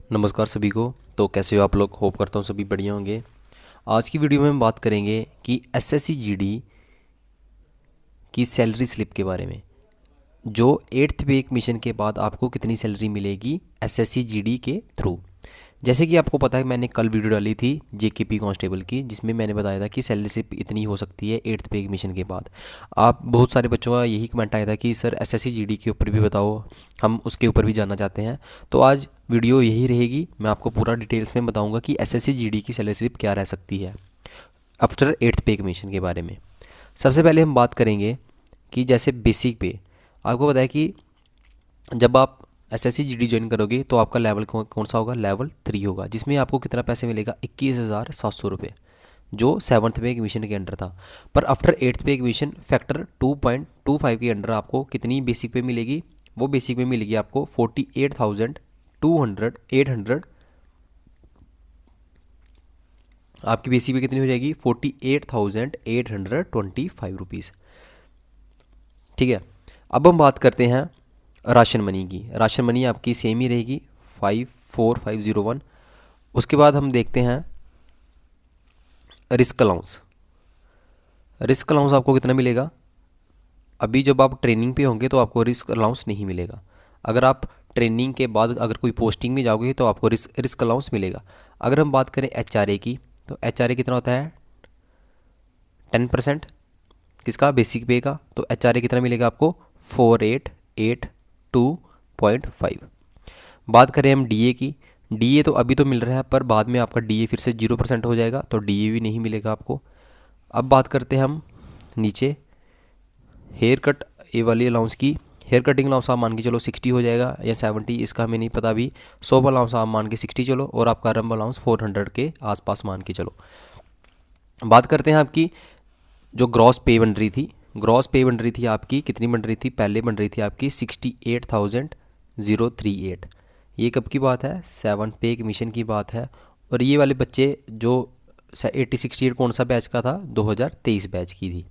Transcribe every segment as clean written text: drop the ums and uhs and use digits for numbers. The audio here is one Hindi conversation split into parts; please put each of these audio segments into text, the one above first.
नमस्कार सभी को। तो कैसे हो आप लोग? होप करता हूँ सभी बढ़िया होंगे। आज की वीडियो में हम बात करेंगे कि एसएससी जीडी की सैलरी स्लिप के बारे में। जो 8th पे एक मिशन के बाद आपको कितनी सैलरी मिलेगी एसएससी जीडी के थ्रू। जैसे कि आपको पता है, मैंने कल वीडियो डाली थी जेकेपी कांस्टेबल की, जिसमें मैंने बताया था कि सैलरी स्लिप इतनी हो सकती है 8th पे एक मिशन के बाद। आप बहुत सारे बच्चों का यही कमेंट आया था कि सर एसएससी जीडी के ऊपर भी बताओ, हम उसके ऊपर भी जानना चाहते हैं। तो आज वीडियो यही रहेगी, मैं आपको पूरा डिटेल्स में बताऊंगा कि एसएससी जीडी की सैलरी स्लिप क्या रह सकती है आफ्टर 8th पे कमीशन के बारे में। सबसे पहले हम बात करेंगे कि जैसे बेसिक पे आपको पता है कि जब आप एसएससी जीडी ज्वाइन करोगे तो आपका लेवल कौन सा होगा? लेवल 3 होगा, जिसमें आपको कितना पैसे मिलेगा? 21,700 रुपये, जो 7th पे कमीशन के अंडर था। पर आफ्टर 8th पे कमीशन फैक्टर 2.25 के अंडर आपको कितनी बेसिक पे मिलेगी? वो बेसिक पे मिलेगी आपको 48,200 800। आपकी बेसिक पे कितनी हो जाएगी? 48,825 रुपीज़। ठीक है। अब हम बात करते हैं राशन मनी की। राशन मनी आपकी सेम ही रहेगी 54501। उसके बाद हम देखते हैं रिस्क अलाउंस। रिस्क अलाउंस आपको कितना मिलेगा? अभी जब आप ट्रेनिंग पे होंगे तो आपको रिस्क अलाउंस नहीं मिलेगा। अगर आप ट्रेनिंग के बाद अगर कोई पोस्टिंग में जाओगे तो आपको रिस्क अलाउंस मिलेगा। अगर हम बात करें एचआरए की, तो एचआरए कितना होता है? 10%। किसका? बेसिक पे का। तो एचआरए कितना मिलेगा आपको? 4882.5। बात करें हम डीए की, डीए तो अभी तो मिल रहा है, पर बाद में आपका डीए फिर से 0% हो जाएगा, तो डीए भी नहीं मिलेगा आपको। अब बात करते हैं हम नीचे हेयर कट ए वाली अलाउंस की। हेयर कटिंग अलाउंस आप मान के चलो 60 हो जाएगा या 70, इसका हमें नहीं पता अभी। सोप अलाउंस आप मान के 60 चलो, और आपका रंब अलाउंस 400 के आसपास मान के चलो। बात करते हैं आपकी जो ग्रॉस पे बन रही थी। ग्रॉस पे बन रही थी आपकी कितनी बन रही थी? पहले बन रही थी आपकी 68,038। ये कब की बात है? 7th पे कमीशन की बात है। और ये वाले बच्चे जो 80 68 कौन सा बैच का था? 2023 बैच की थी।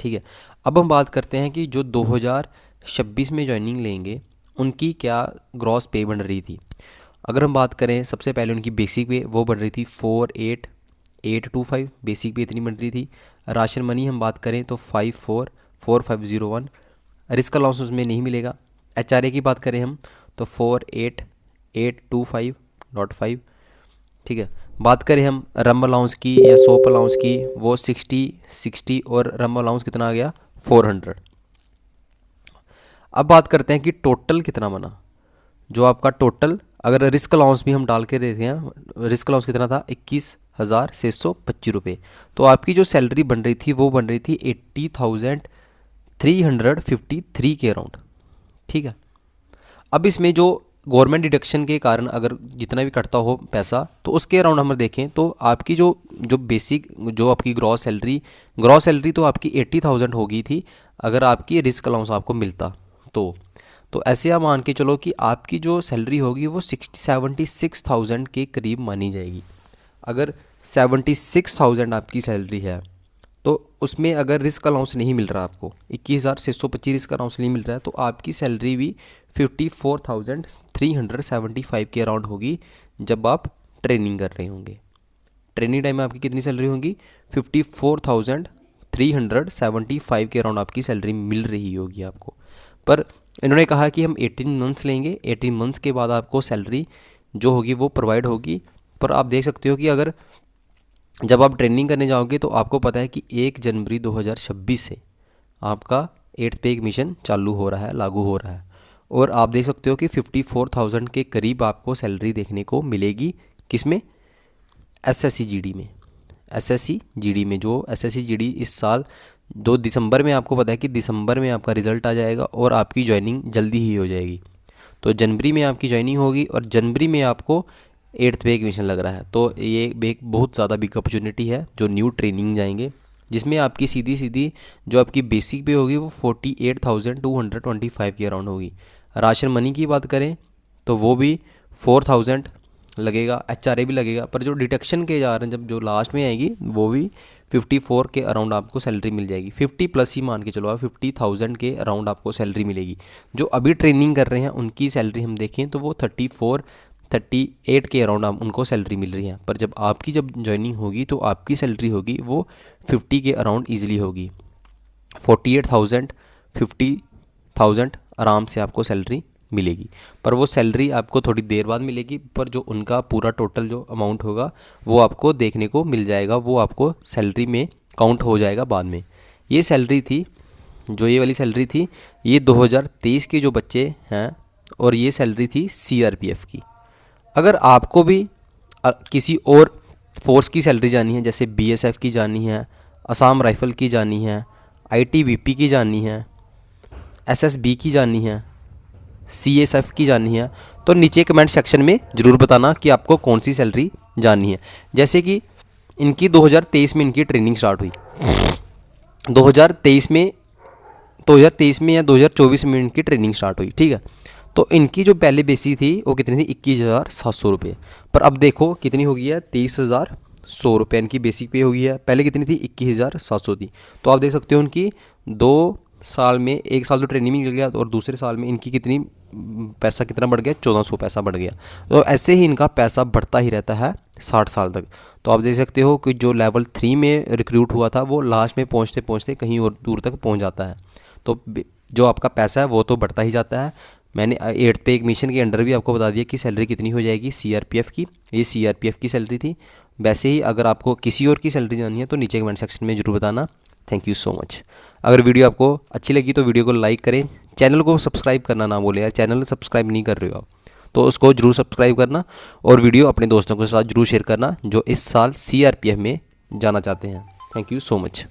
ठीक है। अब हम बात करते हैं कि जो 2026 में ज्वाइनिंग लेंगे उनकी क्या ग्रॉस पे बन रही थी। अगर हम बात करें सबसे पहले उनकी बेसिक पे, वो बन रही थी 48,825। बेसिक पे इतनी बन रही थी। राशन मनी हम बात करें तो 544501। रिस्क अलाउंस उसमें नहीं मिलेगा। एचआरए की बात करें हम तो 48,825.5। ठीक है। बात करें हम रम अलाउंस की या सोप अलाउंस की, वो 60 और रम अलाउंस कितना आ गया? 400। अब बात करते हैं कि टोटल कितना बना। जो आपका टोटल, अगर रिस्क अलाउंस भी हम डाल के देते हैं, रिस्क अलाउंस कितना था? 21,625 रुपये। तो आपकी जो सैलरी बन रही थी वो बन रही थी 80,353 के अराउंड। ठीक है। अब इसमें जो गवर्नमेंट डिडक्शन के कारण अगर जितना भी कटता हो पैसा, तो उसके अराउंड हम देखें तो आपकी जो जो बेसिक जो आपकी ग्रॉस सैलरी तो आपकी 80,000 हो गई थी अगर आपकी रिस्क अलाउंस आपको मिलता। तो ऐसे आप मान के चलो कि आपकी जो सैलरी होगी वो 76,000 के करीब मानी जाएगी। अगर 76,000 आपकी सैलरी है तो उसमें अगर रिस्क अलाउंस नहीं मिल रहा आपको, 21,625 रिस्क अलाउंस नहीं मिल रहा है, तो आपकी सैलरी भी 54,375 के अराउंड होगी जब आप ट्रेनिंग कर रहे होंगे। ट्रेनिंग टाइम में आपकी कितनी सैलरी होगी? 54,375 के अराउंड आपकी सैलरी मिल रही होगी आपको। पर इन्होंने कहा कि हम 18 मंथ्स लेंगे, 18 मंथ्स के बाद आपको सैलरी जो होगी वो प्रोवाइड होगी। पर आप देख सकते हो कि अगर जब आप ट्रेनिंग करने जाओगे तो आपको पता है कि 1 जनवरी 2026 से आपका 8th पे मिशन चालू हो रहा है, लागू हो रहा है। और आप देख सकते हो कि 54,000 के करीब आपको सैलरी देखने को मिलेगी। किस में? एसएससी जीडी में। एसएससी जीडी में जो एसएससी जीडी इस साल 2 दिसंबर में, आपको पता है कि दिसंबर में आपका रिजल्ट आ जाएगा और आपकी ज्वाइनिंग जल्दी ही हो जाएगी। तो जनवरी में आपकी ज्वाइनिंग होगी और जनवरी में आपको 8th पे एडमिशन लग रहा है। तो ये एक बहुत ज़्यादा बिग अपॉर्चुनिटी है जो न्यू ट्रेनिंग जाएंगे, जिसमें आपकी सीधी सीधी जो आपकी बेसिक पे होगी वो 48,225 के अराउंड होगी। राशन मनी की बात करें तो वो भी 4,000 लगेगा, एचआरए भी लगेगा, पर जो डिडक्शन के जा रहे हैं जब जो लास्ट में आएगी वो भी 54 के अराउंड आपको सैलरी मिल जाएगी। 50 प्लस ही मान के चलो आप, 50,000 के अराउंड आपको सैलरी मिलेगी। जो अभी ट्रेनिंग कर रहे हैं उनकी सैलरी हम देखें तो वो 38 के अराउंड उनको सैलरी मिल रही है, पर जब ज्वाइनिंग होगी तो आपकी सैलरी होगी वो 50 के अराउंड ईजिली होगी। 48,000 50,000 आराम से आपको सैलरी मिलेगी। पर वो सैलरी आपको थोड़ी देर बाद मिलेगी, पर जो उनका पूरा टोटल जो अमाउंट होगा वो आपको देखने को मिल जाएगा, वो आपको सैलरी में काउंट हो जाएगा बाद में। ये सैलरी थी, जो ये वाली सैलरी थी, ये 2023 के जो बच्चे हैं, और ये सैलरी थी CRPF की। अगर आपको भी किसी और फोर्स की सैलरी जाननी है, जैसे BSF की जाननी है, असम राइफल की जाननी है, ITBP की जाननी है, SSB की जाननी है, CSF की जाननी है, तो नीचे कमेंट सेक्शन में ज़रूर बताना कि आपको कौन सी सैलरी जाननी है। जैसे कि इनकी 2023 में इनकी ट्रेनिंग स्टार्ट हुई, 2023 में या 2024 में इनकी ट्रेनिंग स्टार्ट हुई, ठीक है। तो इनकी जो पहले बेसिक थी वो कितनी थी, 21,700 रुपये, पर अब देखो कितनी हो गई है, 23,100 रुपये इनकी बेसिक पे हो गई है। पहले कितनी थी, 21,700 थी। तो आप देख सकते हो उनकी 2 साल में, 1 साल तो ट्रेनिंग में निकल गया और दूसरे साल में इनकी कितनी पैसा कितना बढ़ गया, 1400 पैसा बढ़ गया। तो ऐसे ही इनका पैसा बढ़ता ही रहता है 60 साल तक। तो आप देख सकते हो कि जो लेवल 3 में रिक्रूट हुआ था वो लास्ट में पहुँचते पहुँचते कहीं और दूर तक पहुँच जाता है। तो जो आपका पैसा है वो तो बढ़ता ही जाता है। मैंने 8th पे एक मिशन के अंडर भी आपको बता दिया कि सैलरी कितनी हो जाएगी CRPF की। ये CRPF की सैलरी थी। वैसे ही अगर आपको किसी और की सैलरी जाननी है तो नीचे कमेंट सेक्शन में ज़रूर बताना। Thank you so much. अगर वीडियो आपको अच्छी लगी तो वीडियो को लाइक करें, चैनल को सब्सक्राइब करना ना भूलें यार, चैनल सब्सक्राइब नहीं कर रहे हो आप तो उसको जरूर सब्सक्राइब करना, और वीडियो अपने दोस्तों के साथ जरूर शेयर करना जो इस साल CRPF में जाना चाहते हैं। Thank you so much.